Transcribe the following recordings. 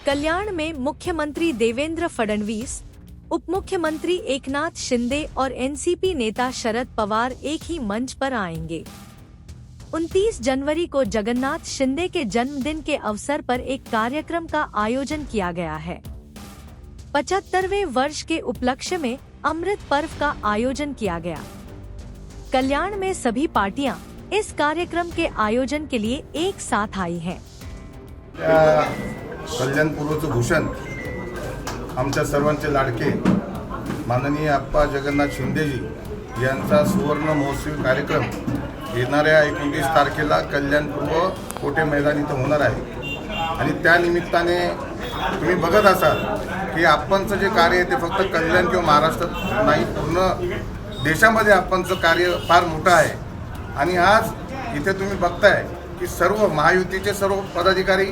कल्याण में मुख्यमंत्री देवेंद्र फडणवीस, उप मुख्यमंत्री एकनाथ शिंदे और एनसीपी नेता शरद पवार एक ही मंच पर आएंगे। 29 जनवरी को जगन्नाथ शिंदे के जन्मदिन के अवसर पर एक कार्यक्रम का आयोजन किया गया है। 75वें वर्ष के उपलक्ष्य में अमृत पर्व का आयोजन किया गया। कल्याण में सभी पार्टियां इस कार्यक्रम के आयोजन के लिए एक साथ आई हैं। कल्याण पूर्वचं भूषण आमच्या सर्वांचे लाडके माननीय आप्पा जगन्नाथ शिंदेजी यांचा सुवर्ण महोत्सवी कार्यक्रम येणाऱ्या 29 तारखेला कल्याण पूर्व कोटे मैदान इथं होणार आहे। आणि त्या निमित्ताने तुम्ही बघत असाल की आप्पांचं जे कार्य आहे ते फक्त कल्याण किंवा महाराष्ट्रात नाही, पूर्ण देशामध्ये आप्पांचं कार्य फार मोठं आहे। आणि आज इथे तुम्ही बघताय की सर्व महायुतीचे सर्व पदाधिकारी,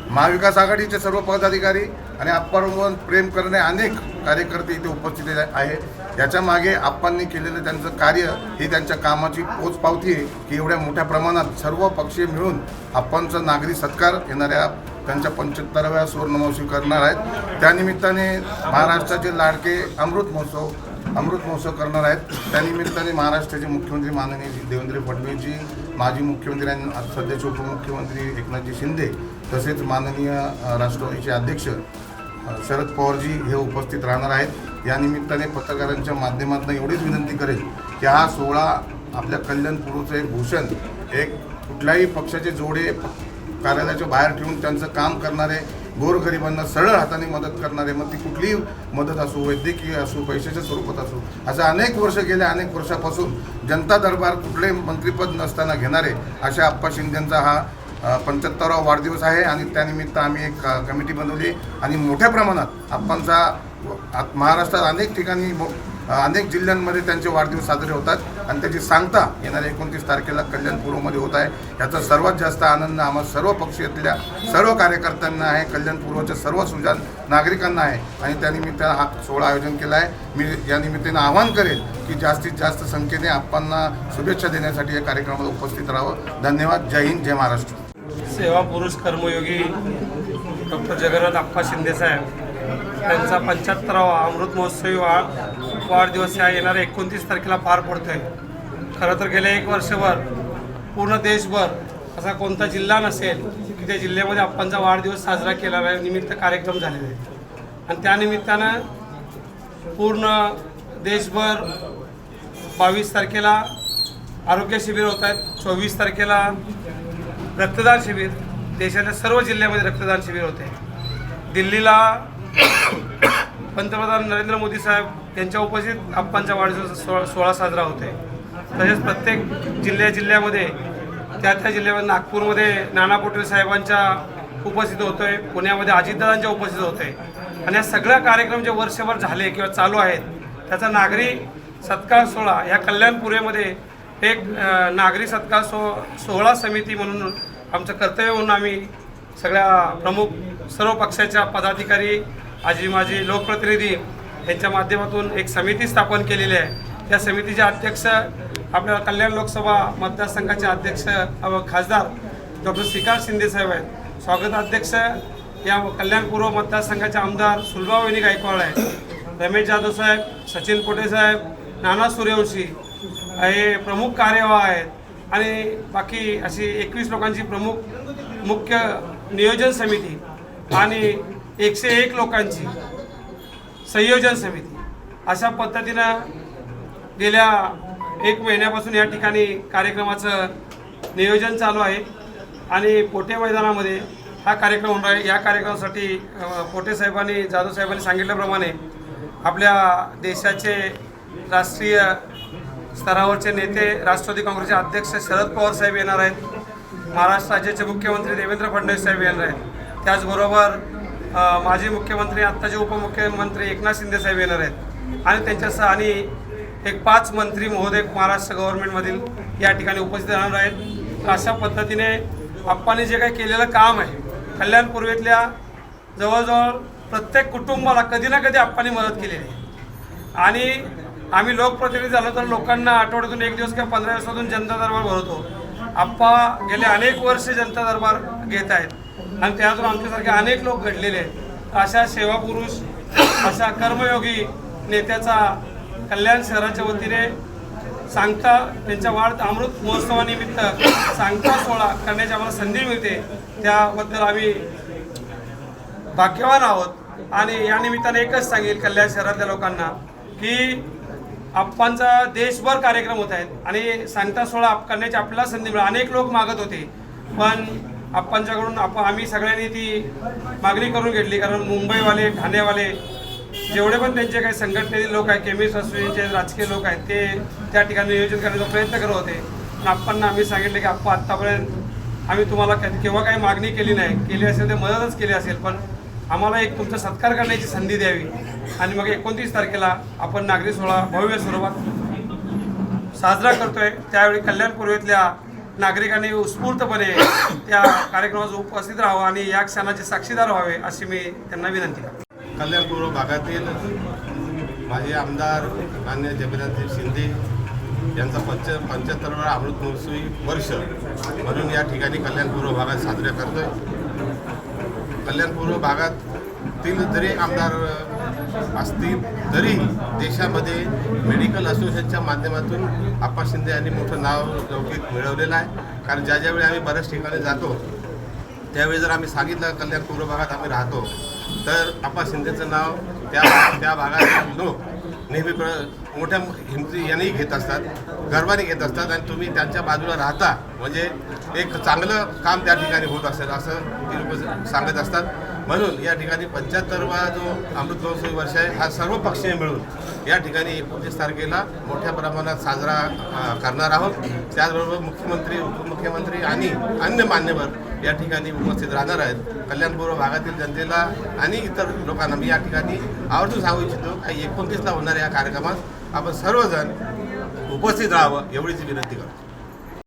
महाविकास आघाडीचे सर्व पदाधिकारी आणि आप्पांवर प्रेम करणारे अनेक कार्यकर्ते इथे उपस्थित आहेत। याच्या मागे आप्पांनी केलेलं त्यांचं कार्य ही त्यांच्या कामाची पोचपावती आहे की एवढ्या मोठ्या प्रमाणात सर्व पक्षीय मिळून आप्पांचा नागरी सत्कार येणाऱ्या त्यांच्या 75व्या सुवर्ण महोत्सवी करणार आहेत। त्यानिमित्ताने महाराष्ट्राचे लाडके अमृत महोत्सव करणार आहेत। त्यानिमित्ताने महाराष्ट्राचे मुख्यमंत्री माननीय देवेंद्र फडणवीसजी, माजी मुख्यमंत्री आणि सध्याचे उपमुख्यमंत्री एकनाथजी शिंदे तसेच माननीय राष्ट्रवादीचे अध्यक्ष शरद पवारजी हे उपस्थित राहणार आहेत। या निमित्ताने पत्रकारांच्या माध्यमातून एवढीच विनंती करेल की हा सोहळा आपल्या कल्याण पूर्वचं एक भूषण, एक कुठल्याही पक्षाचे जोडे कार्यालयाच्या बाहेर ठेवून त्यांचं काम करणारे, गोरगरिबांना सरळ हाताने मदत करणारे, मग ती कुठलीही मदत असो, वैद्यकीय असो, पैशाच्या स्वरूपात असो, असं अनेक वर्ष गेल्या, अनेक वर्षापासून जनता दरबार कुठले मंत्रिपद नसताना घेणारे अशा आप्पा शिंदेंचा हा 75वा वाढदिवस आहे। आणि त्यानिमित्त आम्ही एक कमिटी बनवली आणि मोठ्या प्रमाणात आप्पांचा महाराष्ट्रात अनेक ठिकाणी अनेक जिल्ह्यांमध्ये त्यांचे वाढदिवस साजरे होतात आणि त्याची सांगता येणाऱ्या 29 तारखेला कल्याण पूर्वमध्ये होत आहे। याचा सर्वात जास्त आनंद आम्हा सर्व पक्षातल्या सर्व कार्यकर्त्यांना आहे, कल्याण पूर्वच्या सर्व सुजाण नागरिकांना आहे आणि त्यानिमित्तानं हा सोहळा आयोजन केला आहे। मी या निमित्तानं आवाहन करेल की जास्तीत जास्त संख्येने आप्पांना शुभेच्छा देण्यासाठी या कार्यक्रमाला उपस्थित राहावं। धन्यवाद। जय हिंद, जय महाराष्ट्र। सेवा पुरुष कर्मयोगी डॉक्टर जगन्नाथ आप्पा शिंदेसाहेब त्यांचा 75वा अमृत महोत्सवी वाढदिवस या येणाऱ्या 29 तारखेला पार पडतो आहे। खरं तर गेल्या 1 वर्षभर पूर्ण देशभर असा कोणता जिल्हा नसेल की त्या जिल्ह्यामध्ये आप्पांचा वाढदिवस साजरा केला निमित्त कार्यक्रम झालेले आहेत। आणि त्यानिमित्तानं पूर्ण देशभर 22 तारखेला आरोग्य शिबिर होत आहेत, 24 तारखेला रक्तदान शिबिर, देशाच्या सर्व जिल्ह्यामध्ये रक्तदान शिबिर होते। दिल्लीला पंतप्रधान नरेंद्र मोदी साहेब यांच्या उपस्थित आप्पांचा वाढदिवस सोहळा साजरा होते। तसेच प्रत्येक जिल्ह्यामध्ये त्या जिल्ह्यामध्ये नागपूरमध्ये नाना पटोले साहेबांच्या उपस्थित होतोय, पुण्यामध्ये अजितदादांच्या उपस्थित होते। आणि या सगळ्या कार्यक्रम जे वर्षभर झाले किंवा चालू आहेत त्याचा नागरी सत्कार सोहळा या कल्याणपुरेमध्ये एक नागरी सत्कार सोहळा समिती म्हणून आमचं कर्तव्य म्हणून आम्ही सगळ्या प्रमुख सर्व पक्षाच्या पदाधिकारी, आजी माजी लोकप्रतिनिधी यांच्या माध्यमातून एक समिती स्थापन केलेली आहे। त्या समितीचे अध्यक्ष आपल्या कल्याण लोकसभा मतदारसंघाचे अध्यक्ष खासदार डॉक्टर श्रीकांत शिंदे साहेब आहेत। स्वागताध्यक्ष या कल्याण पूर्व मतदारसंघाचे आमदार सुलभावहिनी गायकवाड आहेत। रमेश जाधव साहेब, सचिन पोटे साहेब, नाना सूर्यवंशी हे प्रमुख कार्यवाह आहेत। आणि बाकी अशी 21 लोकांची मुख्य नियोजन समिती आणि 101 लोकांची संयोजन समिती अशा पद्धतीनं गेल्या 1 महिन्यापासून या ठिकाणी कार्यक्रमाचं नियोजन चालू आहे। आणि पोटे मैदानामध्ये हा कार्यक्रम होणार आहे। या कार्यक्रमासाठी पोटे साहेबांनी, जाधव साहेबांनी सांगितल्याप्रमाणे आपल्या देशाचे राष्ट्रीय स्तरावरचे नेते, राष्ट्रवादी काँग्रेसचे अध्यक्ष शरद पवार साहेब येणार आहेत। महाराष्ट्र राज्याचे मुख्यमंत्री देवेंद्र फडणवीस साहेब येणार आहेत। त्याचबरोबर माजी मुख्यमंत्री, आत्ताचे उपमुख्यमंत्री एकनाथ शिंदे साहेब येणार आहेत। आणि त्यांच्यासह आणि एक 5 मंत्री महोदय महाराष्ट्र गव्हर्नमेंटमधील या ठिकाणी उपस्थित राहणार आहेत। तर अशा पद्धतीने आप्पांनी जे काही केलेलं काम आहे, कल्याण पूर्वेतल्या जवळजवळ प्रत्येक कुटुंबाला कधी ना कधी आप्पांनी मदत केलेली आहे। आणि आम्ही लोकप्रतिनिधी झालो तर लोकांना आठवड्यातून 1 दिवस किंवा 15 दिवसातून जनता दरबार भरवतो। आप्पा गेले अनेक वर्ष जनता दरबार घेत आहेत। आणि त्यातून आमच्यासारखे अनेक लोक घडलेले आहेत. अशा सेवापुरुष, अशा कर्मयोगी नेत्याचा कल्याण शहराच्या वतीने सांगता त्यांच्या अमृत महोत्सवानिमित्त सांगता सोहळा करण्याची आम्हाला संधी मिळते, त्याबद्दल आम्ही भाग्यवान आहोत. आणि या निमित्ताने एकच सांगेल कल्याण शहरातल्या लोकांना की आप्पांचा देशभर कार्यक्रम होत आहेत आणि सांगता सोहळा करण्याची आपल्याला संधी मिळाली. अनेक लोक मागत होते, पण आप्पांच्याकडून आम्ही सगळ्यांनी ती मागणी करून घेतली. कारण मुंबईवाले, ठाणेवाले, जेवढे पण त्यांचे काही संघटनेतील लोक आहेत, केमिस्ट असोसिएशनचे राजकीय लोक आहेत, ते त्या ठिकाणी नियोजन करण्याचा प्रयत्न करत होते. पण आप्पांना आम्ही सांगितले की आप्पा, आत्तापर्यंत आम्ही तुम्हाला केव्हा काही मागणी केली नाही, केली असेल तर मदतच केली असेल, पण आम्हाला एक तुमचा सत्कार करण्याची संधी द्यावी. आणि मग 29 तारखेला आपण नागरी सोहळा भव्य स्वरूपात साजरा करतोय. त्यावेळी कल्याण पूर्वेतल्या नागरिकांनी उत्स्फूर्तपणे त्या कार्यक्रमात उपस्थित राहावं आणि या क्षणाचे साक्षीदार व्हावे अशी मी त्यांना विनंती करतो. कल्याणपूर्व भागातील माजी आमदार मान्य जगन्नाथ शिंदे यांचा 75वा अमृत महोत्सवी वर्ष म्हणून या ठिकाणी कल्याणपूर्व भागात साजरा करतोय. कल्याणपूर्व भागातील जरी आमदार असतील तरी देशामध्ये मेडिकल असोसिएशनच्या माध्यमातून आप्पा शिंदे यांनी मोठं नाव लौकिक मिळवलेलं आहे. कारण ज्यावेळी आम्ही बऱ्याच ठिकाणी जातो त्यावेळी जर आम्ही सांगितलं कल्याणपूर्व भागात आम्ही राहतो तर आप्पा शिंदेचं नाव त्या भागातील लोक नेहमी मोठ्या हिमती यांनी घेत असतात, गर्वाने घेत असतात. आणि तुम्ही त्यांच्या बाजूला राहता म्हणजे एक चांगलं काम त्या ठिकाणी होत असेल असं ती लोक सांगत असतात. म्हणून या ठिकाणी 75वा जो अमृत महोत्सवी वर्ष आहे हा सर्व पक्षीय मिळून या ठिकाणी 29 तारखेला मोठ्या प्रमाणात साजरा करणार आहोत. त्याचबरोबर मुख्यमंत्री, उपमुख्यमंत्री आणि अन्य मान्यवर या ठिकाणी उपस्थित राहणार आहेत. कल्याणपूर्व भागातील जनतेला आणि इतर लोकांना मी या ठिकाणी आवर्जून सांगू इच्छितो की 29ला होणाऱ्या या कार्यक्रमात आपण सर्वजण उपस्थित राहावं एवढीच विनंती करतो.